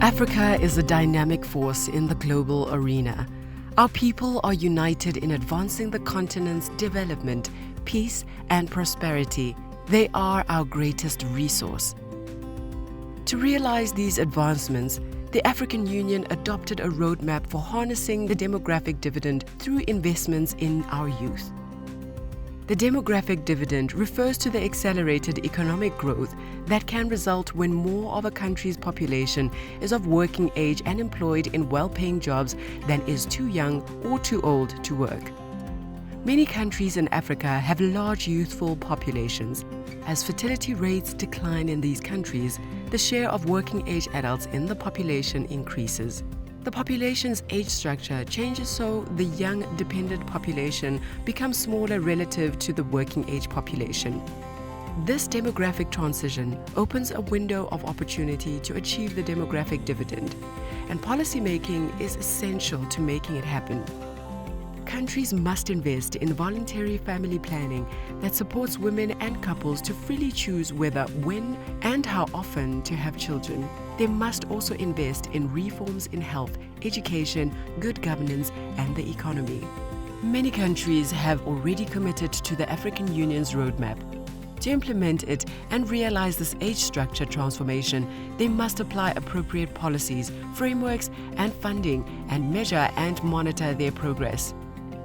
Africa is a dynamic force in the global arena. Our people are united in advancing the continent's development, peace, and prosperity. They are our greatest resource. To realize these advancements, the African Union adopted a roadmap for harnessing the demographic dividend through investments in our youth. The demographic dividend refers to the accelerated economic growth that can result when more of a country's population is of working age and employed in well-paying jobs than is too young or too old to work. Many countries in Africa have large youthful populations. As fertility rates decline in these countries, the share of working-age adults in the population increases. The population's age structure changes, so the young dependent population becomes smaller relative to the working-age population. This demographic transition opens a window of opportunity to achieve the demographic dividend, and policymaking is essential to making it happen. Countries must invest in voluntary family planning that supports women and couples to freely choose whether, when, and how often to have children. They must also invest in reforms in health, education, good governance, and the economy. Many countries have already committed to the African Union's roadmap. To implement it and realize this age structure transformation, they must apply appropriate policies, frameworks, and funding, and measure and monitor their progress.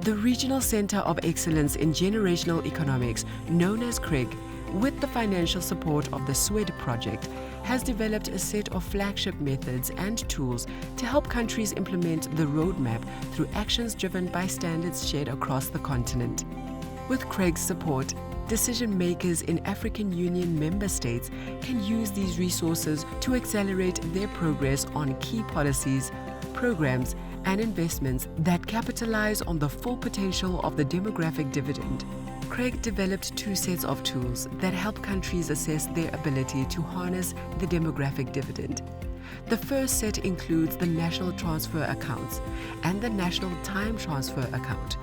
The Regional Center of Excellence in Generational Economics, known as CREG, with the financial support of the SWED project, has developed a set of flagship methods and tools to help countries implement the roadmap through actions driven by standards shared across the continent. With CREG's support, decision makers in African Union member states can use these resources to accelerate their progress on key policies, programs, and investments that capitalize on the full potential of the demographic dividend. CREG developed two sets of tools that help countries assess their ability to harness the demographic dividend. The first set includes the National Transfer Accounts and the National Time Transfer Account.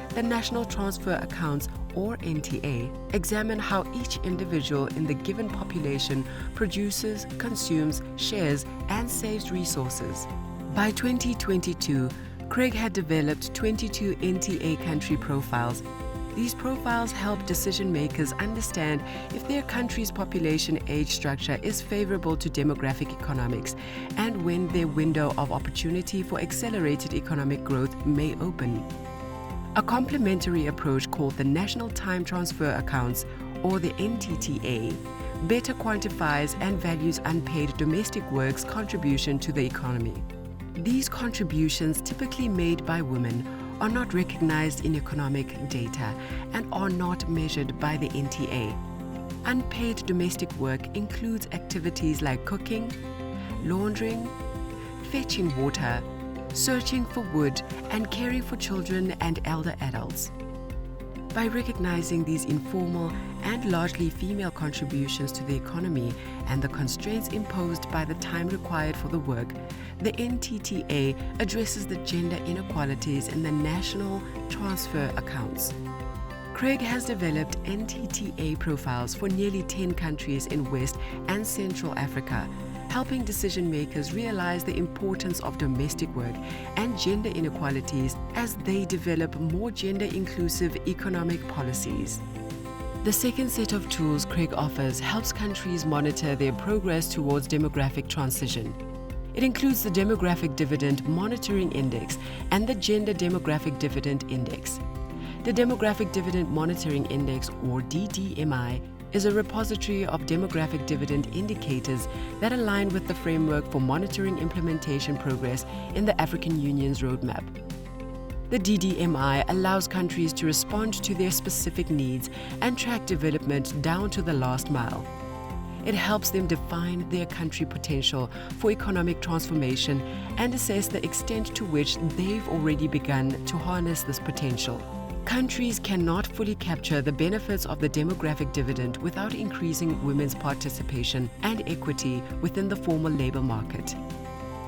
The National Transfer Accounts, or NTA, examine how each individual in the given population produces, consumes, shares, and saves resources. By 2022, CREG had developed 22 NTA country profiles. These profiles help decision makers understand if their country's population age structure is favorable to demographic economics and when their window of opportunity for accelerated economic growth may open. A complementary approach called the National Time Transfer Accounts, or the NTTA, better quantifies and values unpaid domestic work's contribution to the economy. These contributions, typically made by women, are not recognized in economic data and are not measured by the NTA. Unpaid domestic work includes activities like cooking, laundering, fetching water, searching for wood, and caring for children and elder adults. By recognizing these informal and largely female contributions to the economy and the constraints imposed by the time required for the work, the NTTA addresses the gender inequalities in the national transfer accounts. CREG has developed NTTA profiles for nearly 10 countries in West and Central Africa, helping decision makers realize the importance of domestic work and gender inequalities as they develop more gender-inclusive economic policies. The second set of tools CREG offers helps countries monitor their progress towards demographic transition. It includes the Demographic Dividend Monitoring Index and the Gender Demographic Dividend Index. The Demographic Dividend Monitoring Index, or DDMI, is a repository of demographic dividend indicators that align with the framework for monitoring implementation progress in the African Union's roadmap. The DDMI allows countries to respond to their specific needs and track development down to the last mile. It helps them define their country potential for economic transformation and assess the extent to which they've already begun to harness this potential. Countries cannot fully capture the benefits of the demographic dividend without increasing women's participation and equity within the formal labor market.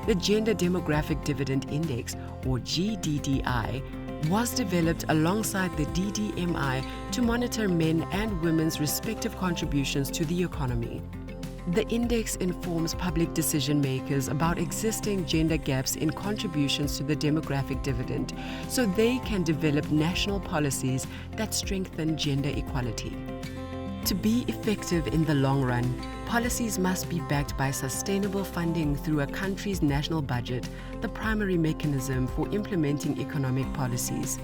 The Gender Demographic Dividend Index, or GDDI, was developed alongside the DDMI to monitor men and women's respective contributions to the economy. The index informs public decision makers about existing gender gaps in contributions to the demographic dividend so they can develop national policies that strengthen gender equality. To be effective in the long run, policies must be backed by sustainable funding through a country's national budget, the primary mechanism for implementing economic policies.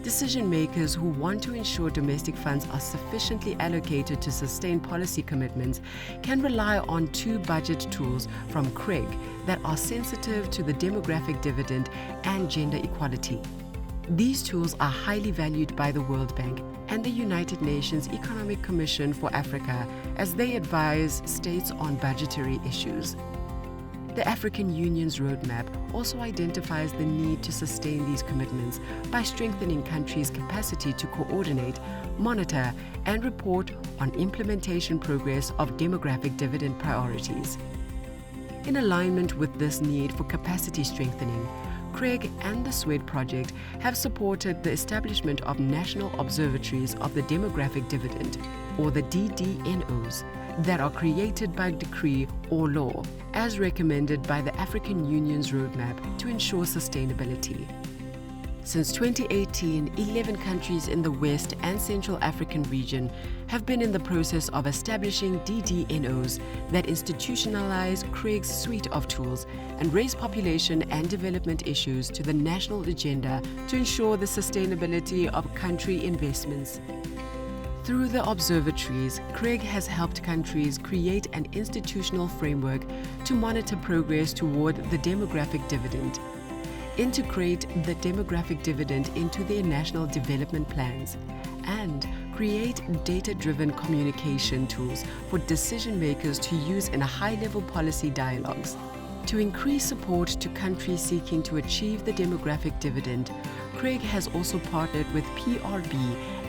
Decision makers who want to ensure domestic funds are sufficiently allocated to sustain policy commitments can rely on two budget tools from CREG that are sensitive to the demographic dividend and gender equality. These tools are highly valued by the World Bank and the United Nations Economic Commission for Africa as they advise states on budgetary issues. The African Union's roadmap also identifies the need to sustain these commitments by strengthening countries' capacity to coordinate, monitor, and report on implementation progress of demographic dividend priorities. In alignment with this need for capacity strengthening, CREG and the SWED project have supported the establishment of national observatories of the demographic dividend, or the DDNOs, that are created by decree or law, as recommended by the African Union's roadmap to ensure sustainability. Since 2018, 11 countries in the West and Central African region have been in the process of establishing DDNOs that institutionalize CREG's suite of tools and raise population and development issues to the national agenda to ensure the sustainability of country investments. Through the observatories, CREG has helped countries create an institutional framework to monitor progress toward the demographic dividend, integrate the demographic dividend into their national development plans, and create data-driven communication tools for decision makers to use in high-level policy dialogues. To increase support to countries seeking to achieve the demographic dividend, CREG has also partnered with PRB,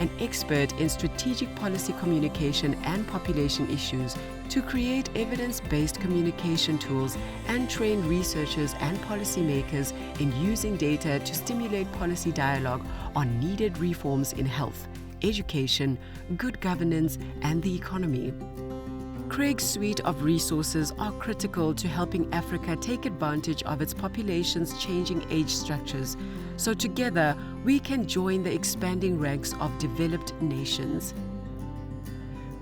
an expert in strategic policy communication and population issues, to create evidence-based communication tools and train researchers and policymakers in using data to stimulate policy dialogue on needed reforms in health, education, good governance, and the economy. CREG's suite of resources are critical to helping Africa take advantage of its population's changing age structures, so together we can join the expanding ranks of developed nations.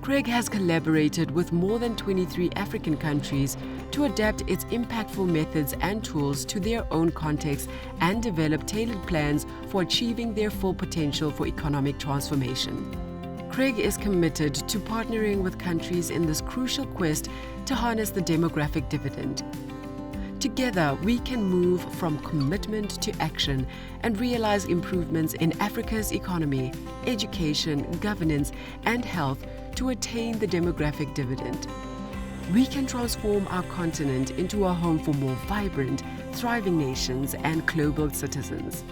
CREG has collaborated with more than 23 African countries to adapt its impactful methods and tools to their own context and develop tailored plans for achieving their full potential for economic transformation. CREG is committed to partnering with countries in this crucial quest to harness the demographic dividend. Together, we can move from commitment to action and realize improvements in Africa's economy, education, governance, and health to attain the demographic dividend. We can transform our continent into a home for more vibrant, thriving nations and global citizens.